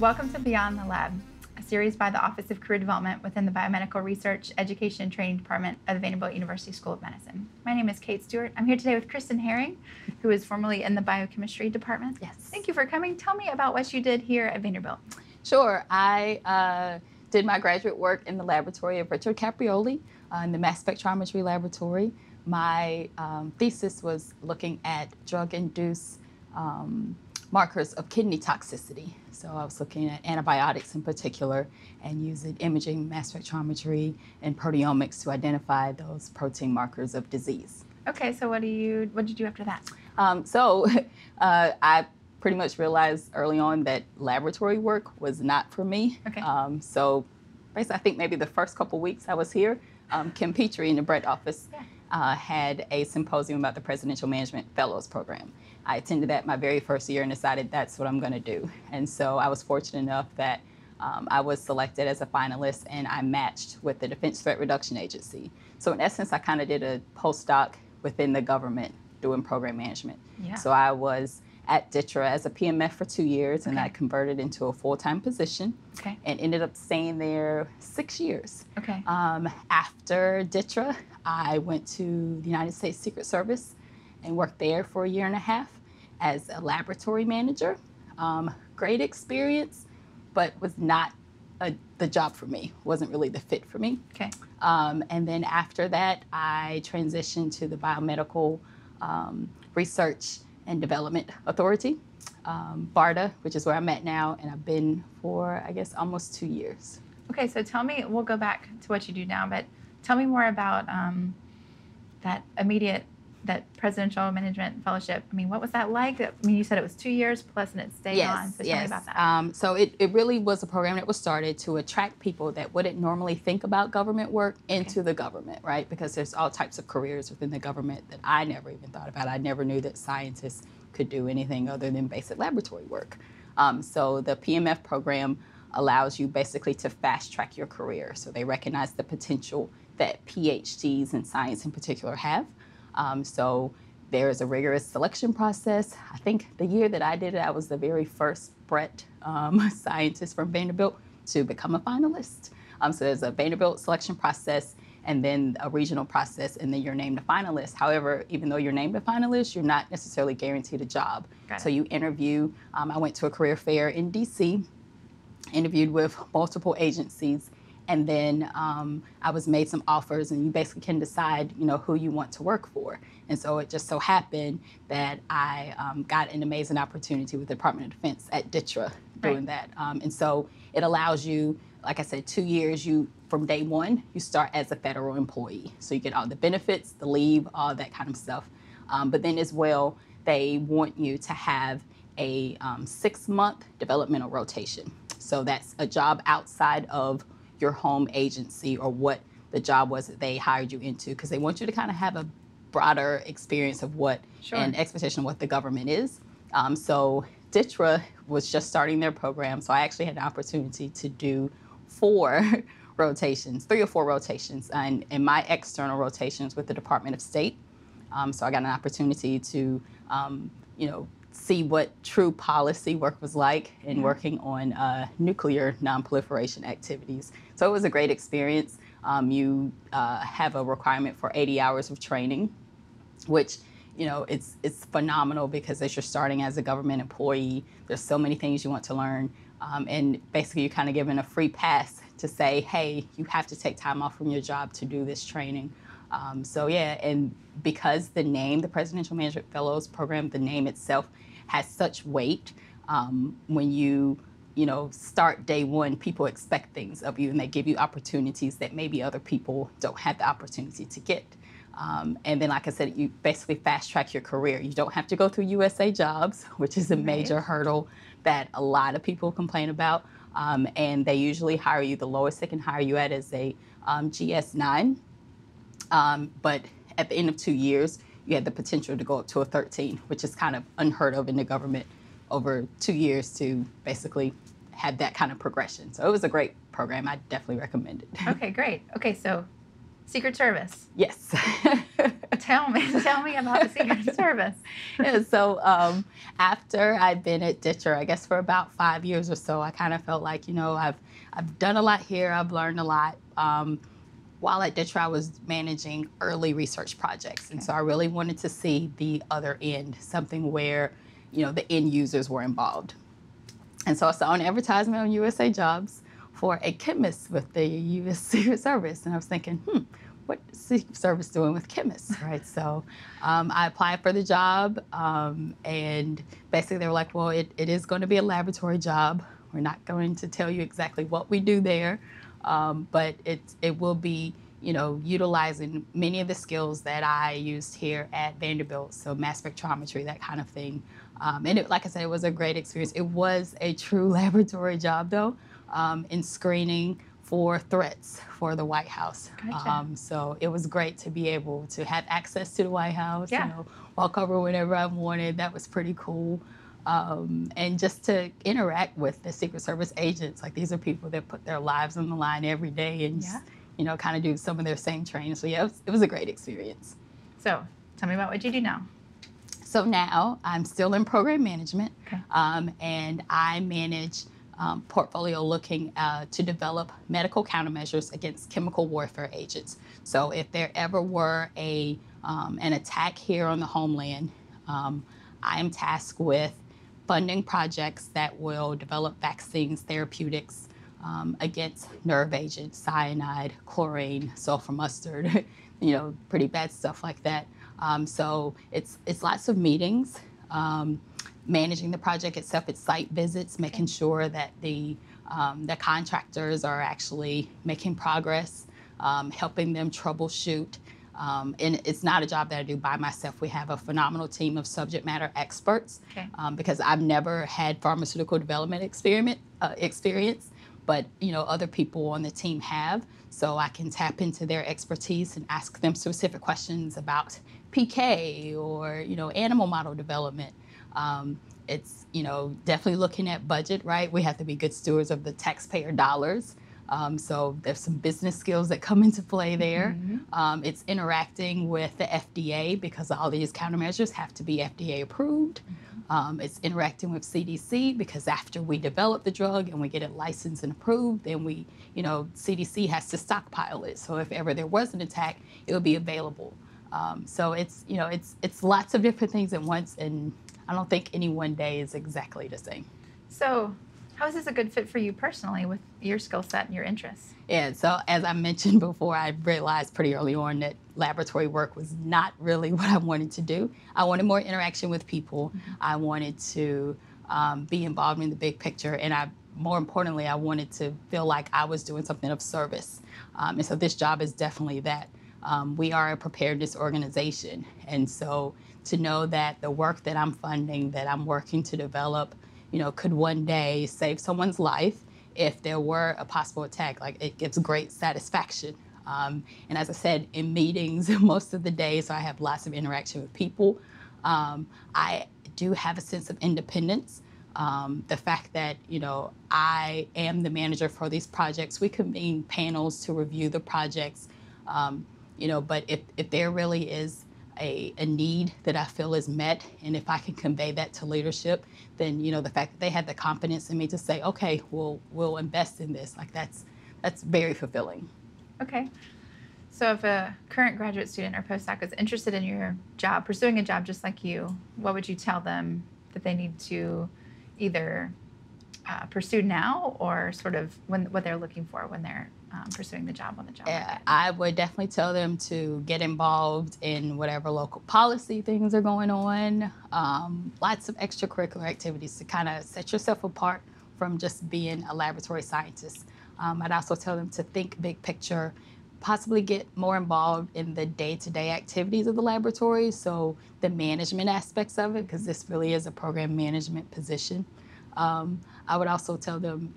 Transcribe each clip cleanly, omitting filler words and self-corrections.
Welcome to Beyond the Lab, a series by the Office of Career Development within the Biomedical Research, Education, and Training Department of the Vanderbilt University School of Medicine. My name is Kate Stewart. I'm here today with Kristen Herring, who is formerly in the Biochemistry Department. Yes. Thank you for coming. Tell me about what you did here at Vanderbilt. Sure. I did my graduate work in the laboratory of Richard Caprioli in the mass spectrometry laboratory. My thesis was looking at drug-induced markers of kidney toxicity. So I was looking at antibiotics in particular and using imaging, mass spectrometry, and proteomics to identify those protein markers of disease. Okay, so what did you do after that? I pretty much realized early on that laboratory work was not for me. Okay. So basically, I think maybe the first couple weeks I was here, Kim Petrie in the Brett office had a symposium about the Presidential Management Fellows Program. I attended that my very first year and decided that's what I'm going to do. And so I was fortunate enough that I was selected as a finalist and I matched with the Defense Threat Reduction Agency. So in essence, I kind of did a postdoc within the government doing program management. Yeah. So I was at DTRA as a PMF for 2 years, and I converted into a full-time position and ended up staying there 6 years. Okay. After DTRA, I went to the United States Secret Service and worked there for a year and a half as a laboratory manager. Great experience, but was not the job for me, wasn't really the fit for me. Okay. And then after that, I transitioned to the Biomedical Research and Development Authority, BARDA, which is where I'm at now, and I've been for, I guess, almost 2 years. Okay, so tell me, we'll go back to what you do now, but tell me more about that Presidential Management Fellowship. I mean, what was that like? I mean, you said it was 2 years plus and it stayed on, so tell me about that. So it really was a program that was started to attract people that wouldn't normally think about government work into the government, right? Because there's all types of careers within the government that I never even thought about. I never knew that scientists could do anything other than basic laboratory work. So the PMF program allows you basically to fast track your career. So they recognize the potential that PhDs in science in particular have. So there's a rigorous selection process. I think the year that I did it, I was the very first Brett scientist from Vanderbilt to become a finalist. So there's a Vanderbilt selection process and then a regional process, and then you're named a finalist. However, even though you're named a finalist, you're not necessarily guaranteed a job. So you interview. I went to a career fair in DC, interviewed with multiple agencies, and then I was made some offers, and you basically can decide, who you want to work for. And so it just so happened that I got an amazing opportunity with the Department of Defense at DTRA doing that. And so it allows you, like I said, 2 years, from day one, you start as a federal employee. So you get all the benefits, the leave, all that kind of stuff. But then as well, they want you to have a 6-month developmental rotation. So that's a job outside of your home agency or what the job was that they hired you into, because they want you to kind of have a broader experience of what and expectation of what the government is. So DTRA was just starting their program, so I actually had an opportunity to do 4 rotations, 3 or 4 rotations, and my external rotations with the Department of State. So I got an opportunity to, see what true policy work was like in working on nuclear nonproliferation activities. So it was a great experience. You have a requirement for 80 hours of training, which, it's phenomenal because as you're starting as a government employee, there's so many things you want to learn. And basically you're kind of given a free pass to say, hey, you have to take time off from your job to do this training. And because the name, the Presidential Management Fellows Program, the name itself has such weight, when you start day one, people expect things of you and they give you opportunities that maybe other people don't have the opportunity to get. And then, like I said, you basically fast track your career. You don't have to go through USA Jobs, which is a major hurdle that a lot of people complain about. And they usually hire you, the lowest they can hire you at is a GS9. But at the end of 2 years, you had the potential to go up to a 13, which is kind of unheard of in the government over 2 years to basically have that kind of progression. So it was a great program. I definitely recommend it. Okay, great. Okay, so Secret Service. Yes. Tell me about the Secret Service. Yeah, so after I'd been at Ditcher, I guess for about 5 years or so, I kind of felt like, I've done a lot here, I've learned a lot. While at Ditcher, I was managing early research projects. And so I really wanted to see the other end, something where, the end users were involved. And so I saw an advertisement on USA Jobs for a chemist with the U.S. Secret Service. And I was thinking, what is the Secret Service doing with chemists, right? So I applied for the job, and basically they were like, well, it is going to be a laboratory job. We're not going to tell you exactly what we do there, but it will be, utilizing many of the skills that I used here at Vanderbilt, so mass spectrometry, that kind of thing. And like I said, it was a great experience. It was a true laboratory job, though, in screening for threats for the White House. Gotcha. So it was great to be able to have access to the White House, Yeah. walk over whenever I wanted. That was pretty cool. And just to interact with the Secret Service agents, like these are people that put their lives on the line every day and, kind of do some of their same training. So yeah, it was a great experience. So tell me about what you do now. So now I'm still in program management, Okay. And I manage portfolio looking to develop medical countermeasures against chemical warfare agents. So if there ever were an attack here on the homeland, I am tasked with funding projects that will develop vaccines, therapeutics against nerve agents, cyanide, chlorine, sulfur mustard, pretty bad stuff like that. So it's lots of meetings. Managing the project itself, it's site visits, making sure that the contractors are actually making progress, helping them troubleshoot. And it's not a job that I do by myself. We have a phenomenal team of subject matter experts, because I've never had pharmaceutical development experience, but other people on the team have. So I can tap into their expertise and ask them specific questions about PK or animal model development. It's definitely looking at budget, right? We have to be good stewards of the taxpayer dollars. So there's some business skills that come into play there. Mm-hmm. It's interacting with the FDA because all these countermeasures have to be FDA approved. It's interacting with CDC because after we develop the drug and we get it licensed and approved, then CDC has to stockpile it. So if ever there was an attack, it would be available. So it's lots of different things at once, and I don't think any one day is exactly the same. So how is this a good fit for you personally with your skill set and your interests? Yeah, so as I mentioned before, I realized pretty early on that laboratory work was not really what I wanted to do. I wanted more interaction with people. Mm-hmm. I wanted to be involved in the big picture, and more importantly, I wanted to feel like I was doing something of service. And so this job is definitely that. We are a preparedness organization, and so to know that the work that I'm funding, that I'm working to develop, could one day save someone's life if there were a possible attack, like it gives great satisfaction. And as I said, in meetings most of the day, so I have lots of interaction with people. I do have a sense of independence. The fact that, I am the manager for these projects, we convene panels to review the projects, but if there really is a need that I feel is met, and if I can convey that to leadership, then the fact that they had the confidence in me to say, okay, we'll invest in this, like that's very fulfilling. Okay. So if a current graduate student or postdoc is interested in your job, pursuing a job just like you, what would you tell them that they need to either pursue now, or sort of what they're looking for when they're pursuing the job on the job market? I would definitely tell them to get involved in whatever local policy things are going on. Lots of extracurricular activities to kind of set yourself apart from just being a laboratory scientist. I'd also tell them to think big picture, possibly get more involved in the day-to-day activities of the laboratory, so the management aspects of it, because this really is a program management position. I would also tell them,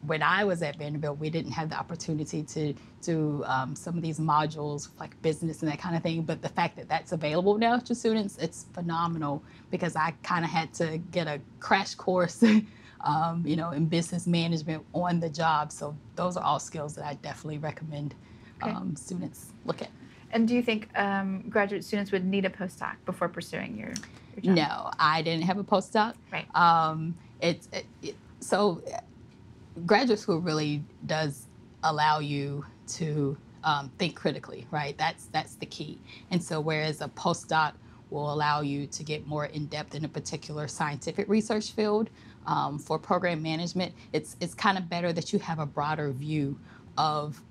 when I was at Vanderbilt, we didn't have the opportunity to do some of these modules like business and that kind of thing. But the fact that that's available now to students, it's phenomenal, because I kind of had to get a crash course, in business management on the job. So those are all skills that I definitely recommend students look at. And do you think graduate students would need a postdoc before pursuing your job? No, I didn't have a postdoc. Right. So graduate school really does allow you to think critically, right? That's the key. And so whereas a postdoc will allow you to get more in-depth in a particular scientific research field, for program management, it's kind of better that you have a broader view of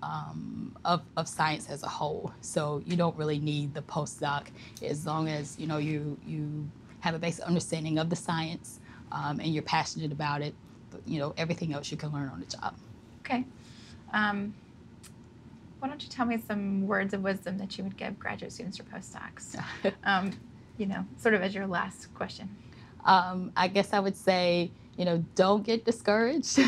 science as a whole. So you don't really need the postdoc as long as you have a basic understanding of the science and you're passionate about it. Everything else you can learn on the job. Okay. Why don't you tell me some words of wisdom that you would give graduate students or postdocs? Sort of as your last question. I guess I would say, don't get discouraged.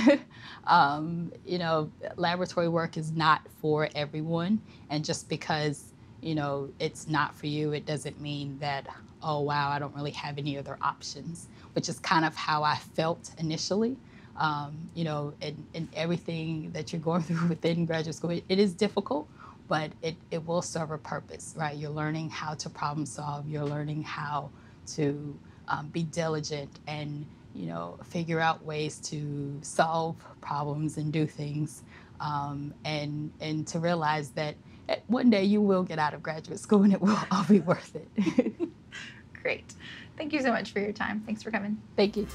Laboratory work is not for everyone. And just because, it's not for you, it doesn't mean that, oh, wow, I don't really have any other options, which is kind of how I felt initially. In everything that you're going through within graduate school, it is difficult, but it will serve a purpose, right? You're learning how to problem solve. You're learning how to be diligent and, figure out ways to solve problems and do things, and to realize that one day you will get out of graduate school and it will all be worth it. Great. Thank you so much for your time. Thanks for coming. Thank you.